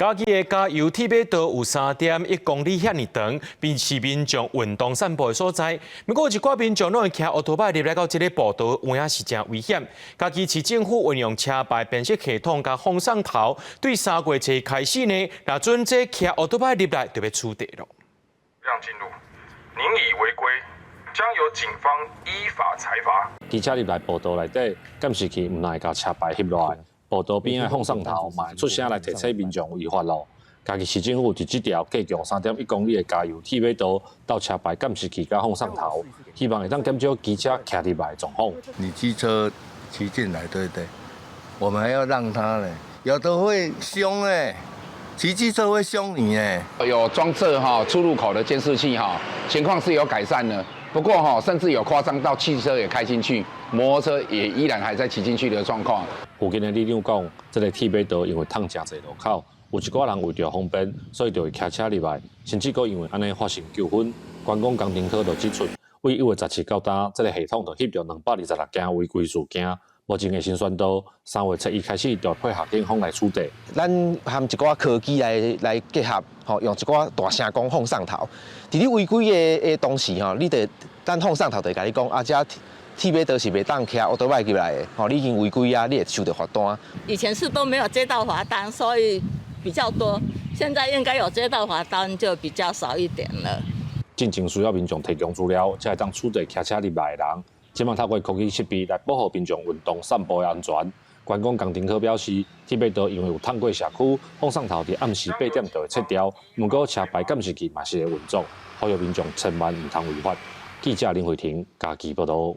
嘉义的加油铁马道有3.1公里遐尼长，被市民众运动散步的所在。不过有一寡民众拢会骑奥拓摆入来到这个步道，有影是真危险。嘉义市政府运用车牌辨识系统甲风送头，对3月初开始呢，若准这骑奥拓摆入来就要处理咯。让进入，您已违规，将由警方依法裁罚。骑车入来步道内底，监视器唔来甲车牌翕落来。步道边的风送头，嘛会出声来提醒民众违法咯。嘉义市政府伫这条计共3.1公里的加油铁马道，到车牌监视器甲风送头，希望会当减少机车骑入来的状况。你机车骑进来，对不对？我们还要让他呢，有的会凶哎，骑机车会凶你哎。有装设出入口的监视器情况是有改善的。不过甚至有夸张到汽车也开进去，摩托车也依然还在骑进去的状况。附近的里长讲，这个铁马道因为烫真侪路口，有一寡人为着方便，所以就会骑车入来，甚至佫因为安尼发生纠纷。观光工程科就指出，为1月17到今，这个系统就翕到226件违规事件。目前的新宣导，3月7日开始就配合警方来处理。咱含一寡科技来结合，用一寡大声公放送头。伫你违规的同时，你得咱放送头就甲你讲，这铁马道是袂当骑奥拓摆入来的，你已经违规啊，你会收到罚单。以前是都没有接到罚单，所以比较多。现在应该有接到罚单，就比较少一点了。进前需要民众提供资料，才会当处理骑车入来的人。希望透过科技设备来保护民众运动散步的安全。观光工程科表示，铁马道因为有通过社区，风送头伫暗时8点就会撤掉。不过车牌监视器嘛是会运作，呼吁民众千万唔通违法。记者林慧婷，嘉义报道。